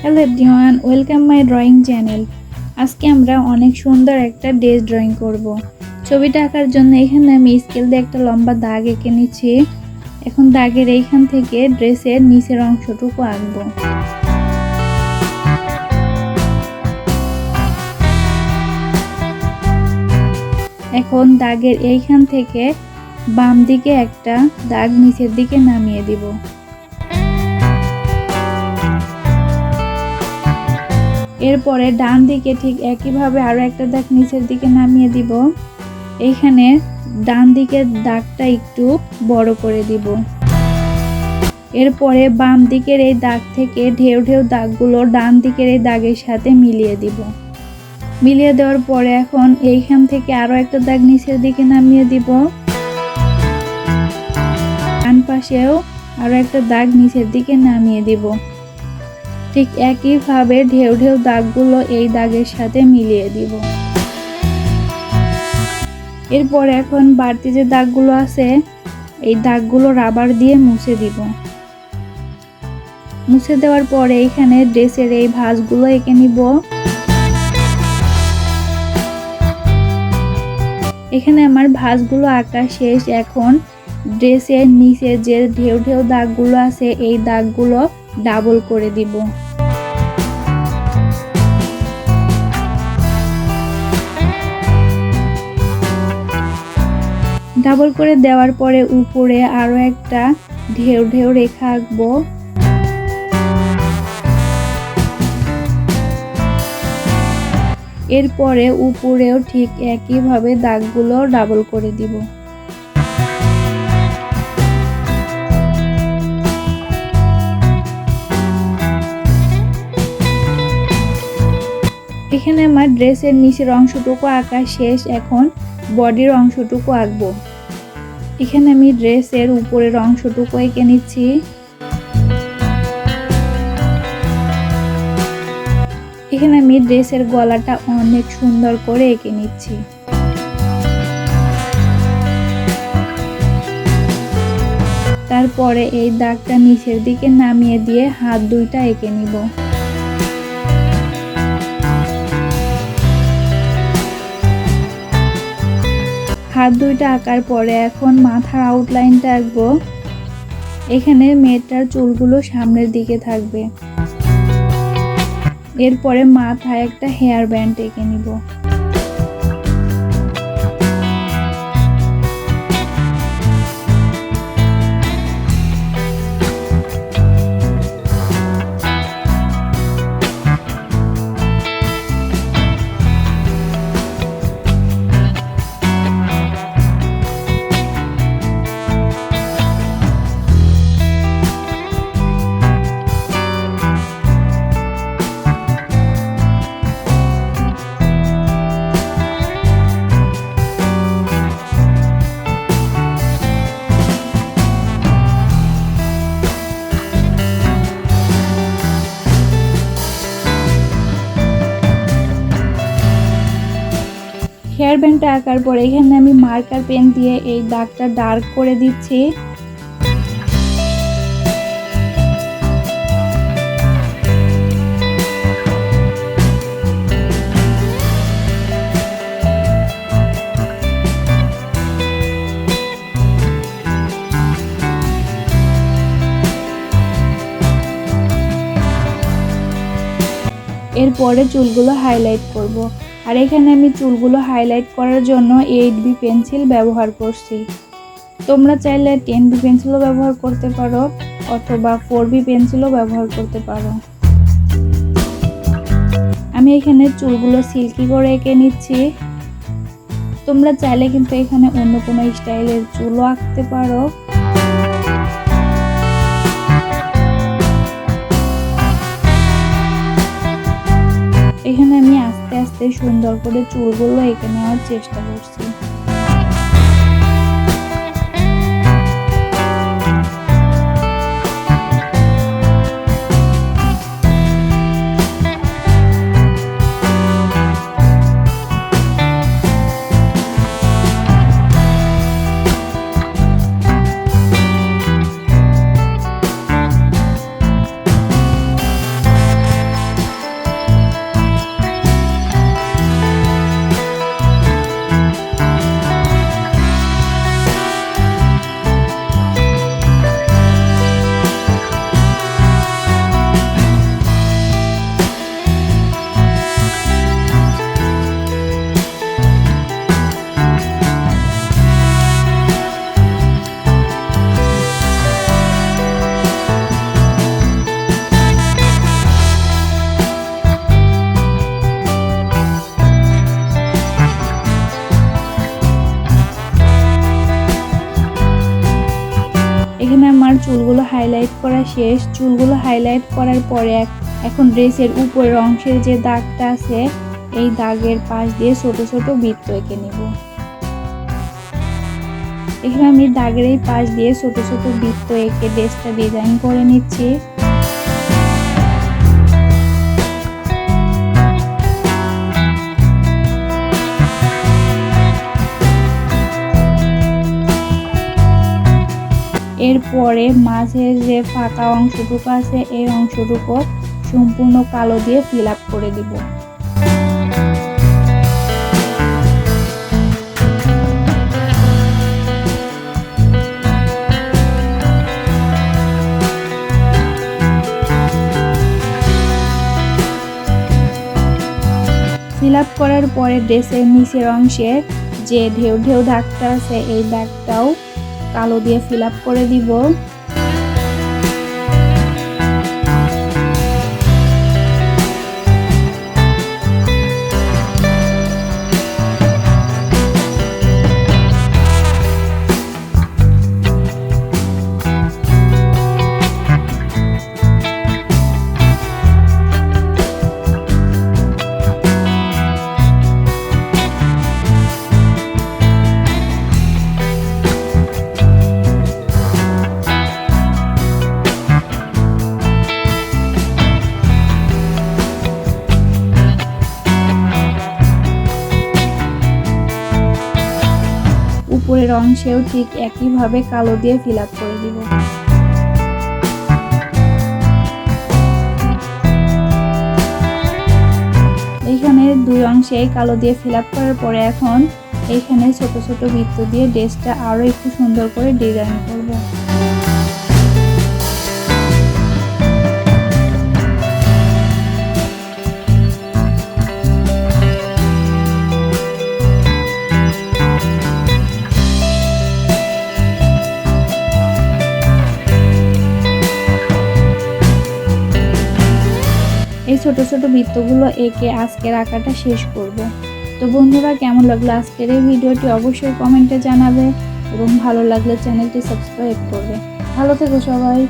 Hello everyone, welcome my drawing channel. আজকে আমরা অনেক সুন্দর একটা ড্রেস ড্রয়িং করব। ছবিটা আঁকার জন্য এখানে আমি স্কেল দিয়ে একটা লম্বা দাগ এঁকে নিচ্ছি। এখন দাগের এইখান থেকে ড্রেসের নিচের অংশটুকু আঁকবো। এখন দাগের এইখান থেকে বাম দিকে একটা দাগ নিচের দিকে নামিয়ে দিব। এরপরে ডান দিকে ঠিক একইভাবে আরো একটা দাগ নিচের দিকে নামিয়ে দিব। এইখানে ডান দিকের দাগটা একটু বড় করে দিব। এরপরে বাম দিকের এই দাগ থেকে ঢেউ ঢেউ দাগগুলো ডান দিকের এই দাগের সাথে মিলিয়ে দিব। মিলিয়ে দেওয়ার পরে এখন এইখান থেকে আরো একটা দাগ নিচের দিকে নামিয়ে দিব। ডান পাশেও আরো একটা দাগ নিচের দিকে নামিয়ে দিব। ঠিক একইভাবে ঢেউ ঢেউ দাগগুলো এই দাগের সাথে মিলিয়ে দিব। এরপর এখন বাড়তি যে দাগগুলো আছে এই দাগগুলো রাবার দিয়ে মুছে দিব। মুছে দেওয়ার পরে এখানে ড্রেসের এই ভাঁজগুলো এঁকে নিব। এখানে আমার ভাঁজগুলো আঁকা শেষ। এখন ড্রেসের নিচে যে ঢেউ ঢেউ দাগগুলো আছে এই দাগগুলো ডাবল করে দিব। ডাবল করে দেওয়ার পরে উপরে আরো একটা ঢেউ ঢেউ রেখা আঁকবো। এরপরে উপরেও ঠিক একইভাবে দাগগুলো ডাবল করে দিব। এখানে আমার ড্রেসের নিচের অংশটুকু আঁকা শেষ। এখন বডির অংশটুকু আঁকবো। এখানে আমি ড্রেসের উপরের অংশটুকু এঁকে নিচ্ছি। এখানে আমি ড্রেসের গলাটা অনেক সুন্দর করে এঁকে নিচ্ছি। তারপরে এই দাগটা নিচের দিকে নামিয়ে দিয়ে হাত দুইটা এঁকে নিব। হাত দুইটা আঁকার পরে এখন মাথার আউটলাইনটা আঁকবো। এখানে মেয়েটার চুলগুলো সামনের দিকে থাকবে। এরপরে মাথায় একটা হেয়ার ব্যান্ড এঁকে নিব। হেয়ার ব্যান্ডটা আঁকার পরে এখানে আমি মার্কার পেন দিয়ে এই দাগটা ডার্ক করে দিচ্ছি। এরপরে চুলগুলো হাইলাইট করব। আর এখানে আমি চুলগুলো হাইলাইট করার জন্য 8B পেন্সিল ব্যবহার করছি। তোমরা চাইলে 10B পেন্সিলও ব্যবহার করতে পারো অথবা 4B পেন্সিলও ব্যবহার করতে পারো। আমি এখানে চুলগুলো সিল্কি করে এঁকে নিচ্ছি। তোমরা চাইলে কিন্তু এখানে অন্য কোনো স্টাইলের চুলও আঁকতে পারো। এখানে আমি আস্তে আস্তে সুন্দর করে চুলগুলো এঁকে নেওয়ার চেষ্টা করছি। হাইলাইট করা শেষ। চুলগুলো হাইলাইট করার পরে এখন ড্রেসের উপরের অংশের যে দাগটা আছে এই দাগের পাশ দিয়ে ছোট ছোট বৃত্ত এঁকে নিব। এখানে আমি দাগের এই পাশ দিয়ে ছোট ছোট বৃত্ত এঁকে ড্রেসটা ডিজাইন করে নিচ্ছি। এরপরে মাঝের যে ফাঁকা অংশটুকু আছে এই অংশটুকু সম্পূর্ণ কালো দিয়ে ফিল আপ করে দিব। ফিল আপ করার পরে ড্রেসের নিচের অংশে যে ঢেউ ঢেউ দাগটা আছে এই দাগটাও কালো দিয়ে ফিল আপ করে দিব। উপরের অংশেও ঠিক একইভাবে কালো দিয়ে ফিল আপ করে দিব। এইখানে দুই অংশে কালো দিয়ে ফিল আপ করার পরে এখন এইখানে ছোট ছোট বৃত্ত দিয়ে ড্রেসটা আরো একটু সুন্দর করে ডিজাইন করব। এই ছোট ছোট বৃত্তগুলো এঁকে আজকের আঁকাটা শেষ করব। তো বন্ধুরা, কেমন লাগলো আজকের এই ভিডিওটি অবশ্যই কমেন্টে জানাবে এবং ভালো লাগলে চ্যানেলটি সাবস্ক্রাইব করবে। ভালো থেকো সবাই।